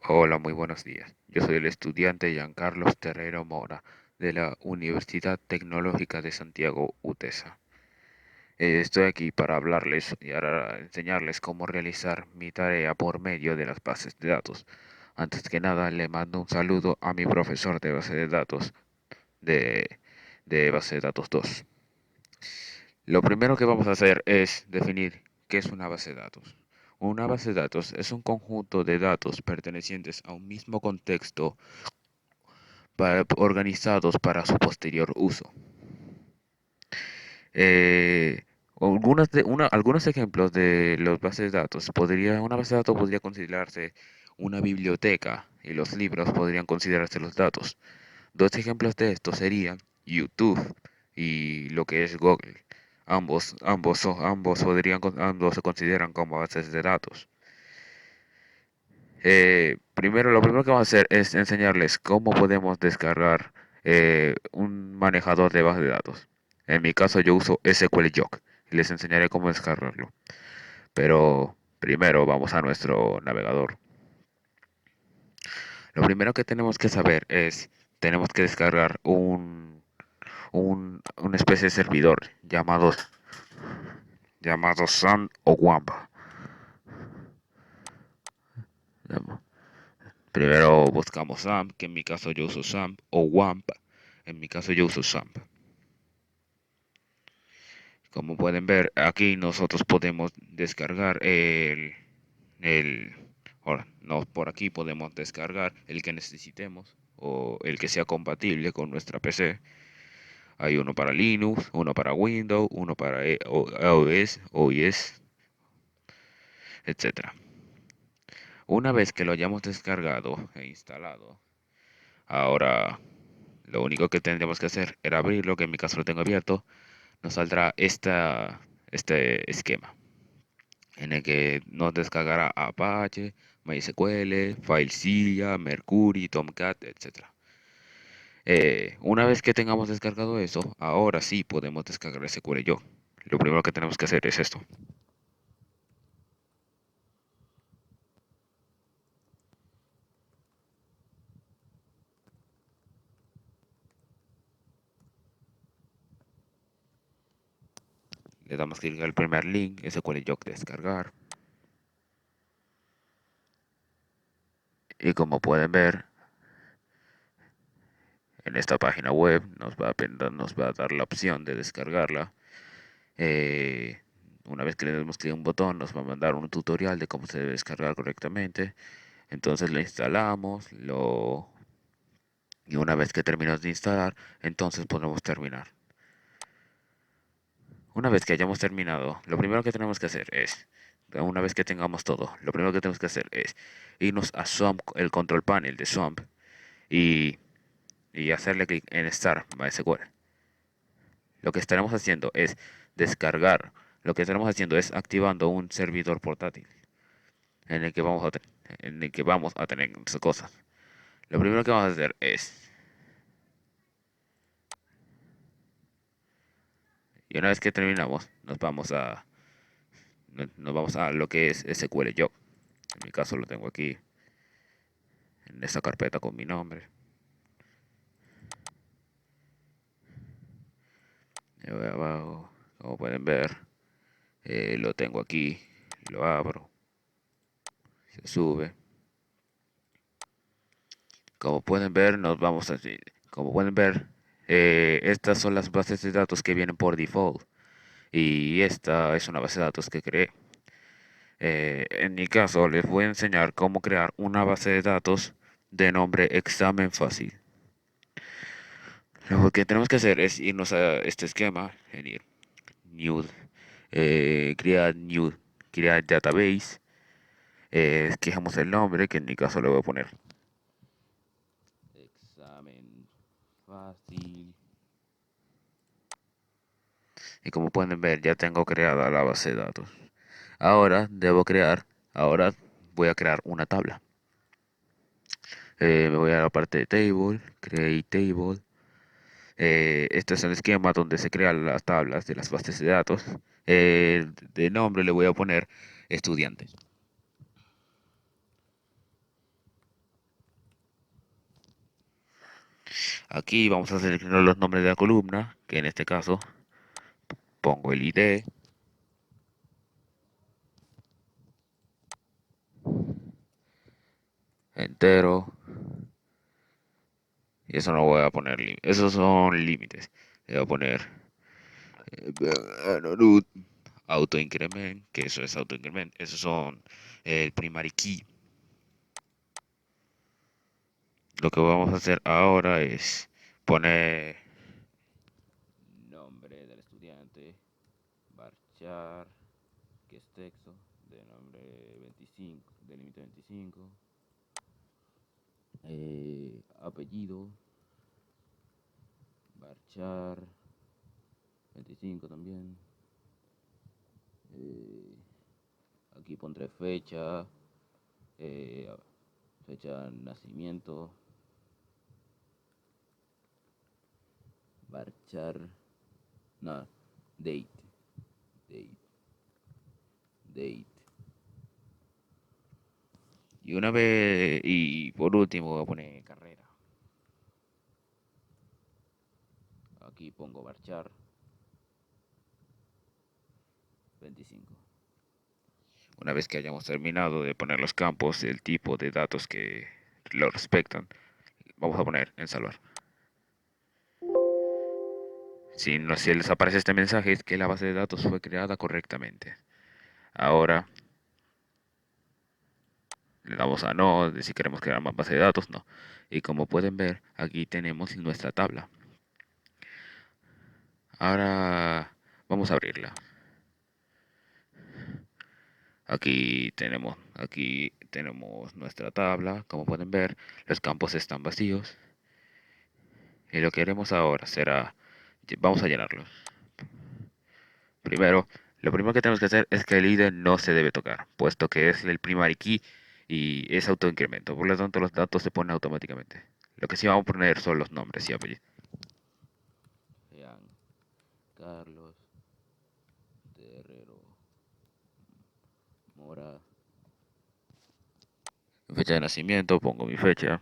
Hola, muy buenos días. Yo soy el estudiante Giancarlos Terrero Mora de la Universidad Tecnológica de Santiago, UTESA. Estoy aquí para hablarles y ahora enseñarles cómo realizar mi tarea por medio de las bases de datos. Antes que nada, le mando un saludo a mi profesor de base de datos de, de base de datos 2. Lo primero que vamos a hacer es definir qué es una base de datos. Una base de datos es un conjunto de datos pertenecientes a un mismo contexto organizados para su posterior uso. Eh, algunos ejemplos de las bases de datos. Una base de datos podría considerarse una biblioteca y los libros podrían considerarse los datos. Dos ejemplos de esto serían YouTube y lo que es Google. Ambos se consideran como bases de datos. Lo primero que vamos a hacer es enseñarles cómo podemos descargar un manejador de base de datos. En mi caso yo uso SQL y les enseñaré cómo descargarlo. Pero primero vamos a nuestro navegador. Lo primero que tenemos que saber es, tenemos que descargar una especie de servidor llamado SAM o WAMP. Primero buscamos SAMP, que en mi caso yo uso SAMP, o WAMP, en mi caso yo uso SAMP. Como pueden ver, aquí nosotros podemos descargar el, ahora, no, por aquí podemos descargar el que necesitemos o el que sea compatible con nuestra PC. Hay uno para Linux, uno para Windows, uno para iOS, OS, etc. Una vez que lo hayamos descargado e instalado, ahora lo único que tendríamos que hacer era abrirlo, que en mi caso lo tengo abierto. Nos saldrá este esquema en el que nos descargará Apache, MySQL, FileZilla, Mercury, Tomcat, etc. Una vez que tengamos descargado eso, ahora sí podemos descargar SQL Yo. Lo primero que tenemos que hacer es esto. Le damos clic al primer link, SQL Yo descargar. Y como pueden ver, en esta página web nos va a dar la opción de descargarla. Eh, una vez que le demos clic a un botón, nos va a mandar un tutorial de cómo se debe descargar correctamente. Entonces lo instalamos, y una vez que terminamos de instalar, entonces podemos terminar. Una vez que hayamos terminado, lo primero que tenemos que hacer es, una vez que tengamos todo, lo primero que tenemos que hacer es irnos a SWAMP, el control panel de SWAMP, y, y hacerle clic en Start MySQL. Lo que estaremos haciendo es descargar, lo que estaremos haciendo es activando un servidor portátil en el que vamos a tener nuestras cosas. Lo primero que vamos a hacer es, y una vez que terminamos, nos vamos a lo que es SQL Yo. En mi caso lo tengo aquí en esta carpeta con mi nombre. Y voy abajo, como pueden ver, lo tengo aquí, lo abro, se sube. Como pueden ver, como pueden ver, estas son las bases de datos que vienen por default. Y esta es una base de datos que creé. En mi caso, les voy a enseñar cómo crear una base de datos de nombre examen fácil. Lo que tenemos que hacer es irnos a este esquema, en ir new, crear new, crear database, escogemos el nombre, que en mi caso le voy a poner examen fácil. Y como pueden ver, ya tengo creada la base de datos. Ahora voy a crear una tabla. Me voy a la parte de table, create table. Este es el esquema donde se crean las tablas de las bases de datos. De nombre le voy a poner estudiantes. Aquí vamos a seleccionar los nombres de la columna, que en este caso pongo el ID entero, y eso no voy a poner, esos son límites. Le voy a poner autoincrement, que eso es autoincrement, esos son el primary key. Lo que vamos a hacer ahora es poner nombre del estudiante, varchar, que es texto, de nombre 25, de límite 25, apellido, varchar 25 también. Eh, Aquí pondré fecha, eh, fecha de nacimiento, varchar, no, date, date, date. Y una vez, y por último voy a poner carrera. Aquí pongo varchar 25. Una vez que hayamos terminado de poner los campos, el tipo de datos que lo respectan, vamos a poner en salvar. Si, no, si les aparece este mensaje es que la base de datos fue creada correctamente. Ahora le damos a no, de si queremos crear más base de datos, no. Y como pueden ver, aquí tenemos nuestra tabla. Ahora vamos a abrirla. Aquí tenemos nuestra tabla. Como pueden ver, los campos están vacíos. Y lo que haremos ahora será, vamos a llenarlos. Primero, lo primero que tenemos que hacer es que el ID no se debe tocar, puesto que es el primary key y es autoincremento. Por lo tanto, los datos se ponen automáticamente. Lo que sí vamos a poner son los nombres y apellidos. Sean Carlos Terrero Mora. Fecha de nacimiento, pongo mi fecha.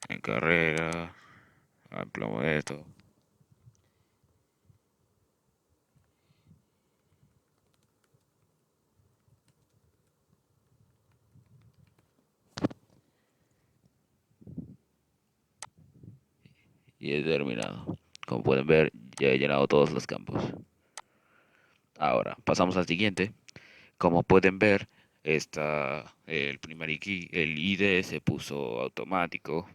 En carrera, amplio esto. Y he terminado. Como pueden ver, ya he llenado todos los campos. Ahora, pasamos al siguiente. Como pueden ver, el primer key, el ID se puso automático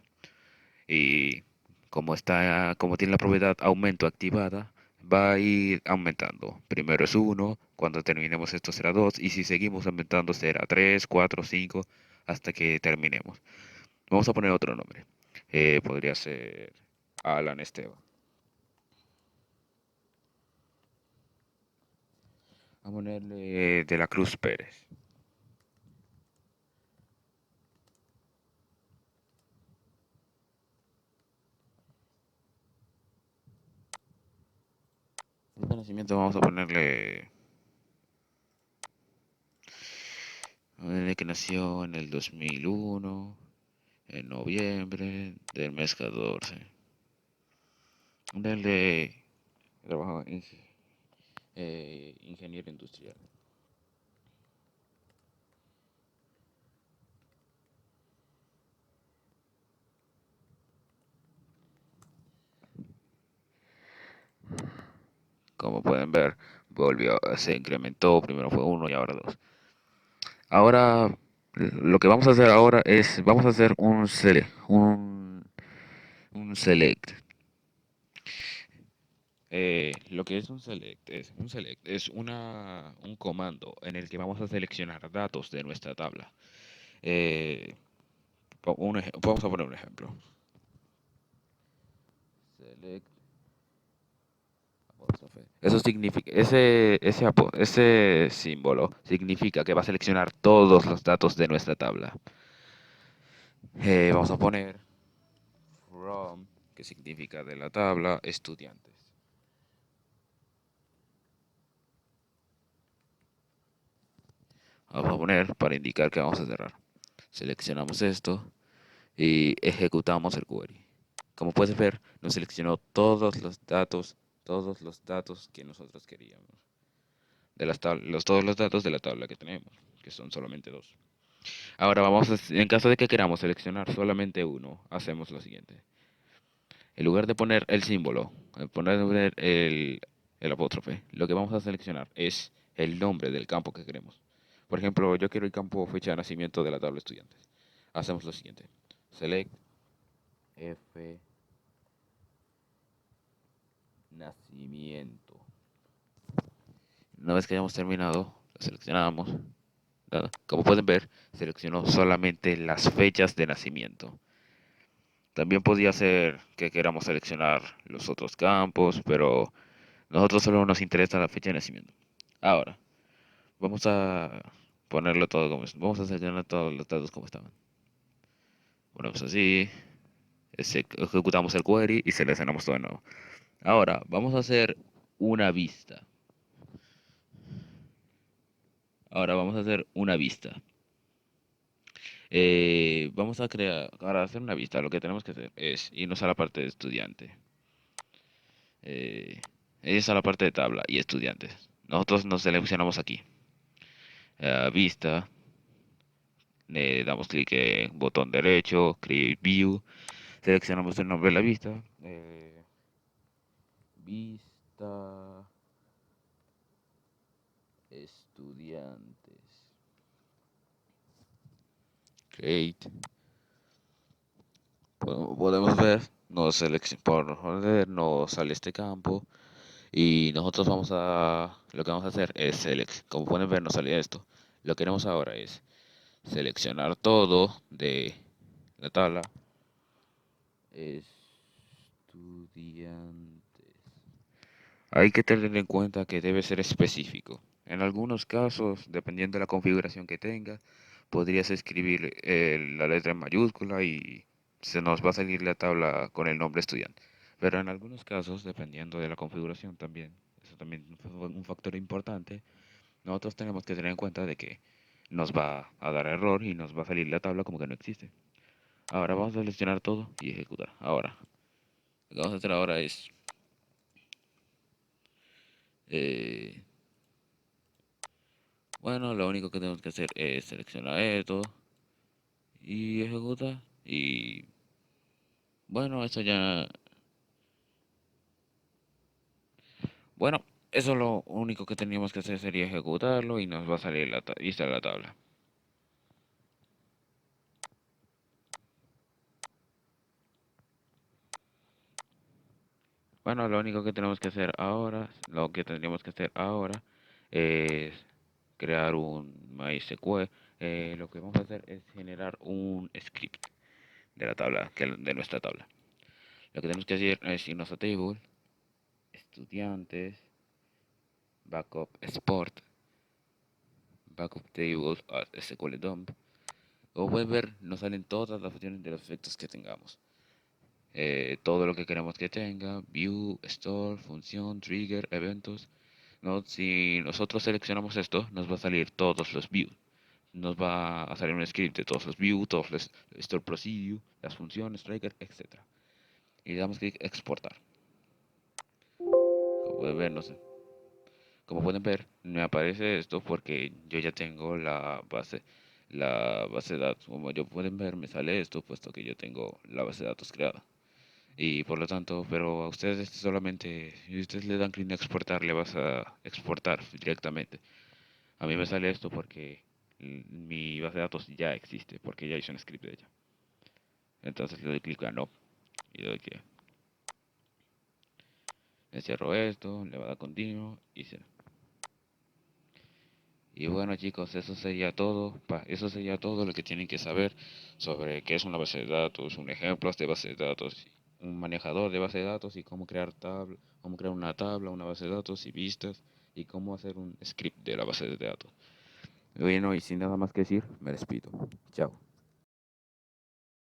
y como tiene la propiedad aumento activada, va a ir aumentando. Primero es 1, cuando terminemos esto será 2 y si seguimos aumentando será 3, 4, 5 hasta que terminemos. Vamos a poner otro nombre. Podría ser Alan Esteban. A ponerle de la Cruz Pérez. De nacimiento vamos a ponerle desde que nació en el 2001, en noviembre del mes 14. Del de trabajo ingeniero industrial. Como pueden ver, se incrementó, primero fue uno y ahora dos. Ahora, lo que vamos a hacer ahora es, vamos a hacer un select. Lo que es un comando en el que vamos a seleccionar datos de nuestra tabla. Eh, Vamos a poner un ejemplo. Select apóstrofe. Eso significa, ese símbolo significa que va a seleccionar todos los datos de nuestra tabla. Vamos a poner from, que significa de la tabla, estudiantes. Vamos a poner para indicar que vamos a cerrar. Seleccionamos esto y ejecutamos el query. Como puedes ver, nos seleccionó todos los datos que nosotros queríamos. Todos los datos de la tabla que tenemos, que son solamente dos. Ahora en caso de que queramos seleccionar solamente uno, hacemos lo siguiente. En lugar de poner el símbolo, poner el apóstrofe, lo que vamos a seleccionar es el nombre del campo que queremos. Por ejemplo, yo quiero el campo fecha de nacimiento de la tabla estudiantes. Hacemos lo siguiente. Select F nacimiento. Una vez que hayamos terminado, lo seleccionamos. Como pueden ver, seleccionó solamente las fechas de nacimiento. También podría ser que queramos seleccionar los otros campos, pero nosotros solo nos interesa la fecha de nacimiento. Ahora, vamos a ponerlo todo vamos a seleccionar todos los datos como estaban. Ponemos así, ejecutamos el query y seleccionamos todo de nuevo. Ahora, vamos a hacer una vista. Ahora vamos a hacer una vista. Vamos a crear, para hacer una vista, lo que tenemos que hacer es irnos a la parte de estudiante. Es a la parte de tabla y estudiantes. Nosotros nos seleccionamos aquí. Vista. Le damos clic en botón derecho, Create View. Seleccionamos el nombre de la vista. Vista estudiantes. Create. Podemos ver, por joder, nos sale este campo. Y nosotros lo que vamos a hacer es como pueden ver nos sale esto. Lo que queremos ahora es seleccionar todo de la tabla. Estudiantes. Hay que tener en cuenta que debe ser específico. En algunos casos, dependiendo de la configuración que tenga, podrías escribir la letra en mayúscula y se nos va a salir la tabla con el nombre estudiante. Pero en algunos casos, dependiendo de la configuración también, eso también es un factor importante, nosotros tenemos que tener en cuenta de que nos va a dar error y nos va a salir la tabla como que no existe. Ahora vamos a seleccionar todo y ejecutar. Ahora, lo que vamos a hacer ahora es eh, bueno, lo único que tenemos que hacer es seleccionar esto y ejecutar. Y bueno, bueno, eso lo único que teníamos que hacer sería ejecutarlo y nos va a salir y está la tabla. Bueno, lo que tendríamos que hacer ahora es crear un MySQL. Lo que vamos a hacer es generar un script de la tabla, de nuestra tabla. Lo que tenemos que hacer es irnos a table, estudiantes, backup export, backup table as SQL dump. Como pueden ver, nos salen todas las opciones de los efectos que tengamos. Todo lo que queremos que tenga, view, store, función, trigger, eventos. ¿No? Si nosotros seleccionamos esto, nos va a salir todos los views. Nos va a salir un script de todos los views, todos los store procedure, las funciones, trigger, etc. Y le damos clic exportar. Como pueden ver, no sé. Como pueden ver, me aparece esto porque yo ya tengo la base de datos. Como yo pueden ver, me sale esto puesto que yo tengo la base de datos creada. Y por lo tanto, pero a ustedes solamente, si ustedes le dan clic a exportar, le vas a exportar directamente. A mí me sale esto porque mi base de datos ya existe, porque ya hice un script de ella. Entonces le doy clic a no y le doy que encierro esto, le va a dar continuo y se. Y bueno chicos, eso sería todo lo que tienen que saber sobre qué es una base de datos, un ejemplo de base de datos, un manejador de base de datos y cómo crear una tabla, una base de datos y vistas y cómo hacer un script de la base de datos. Bueno, y sin nada más que decir, me despido. Chao.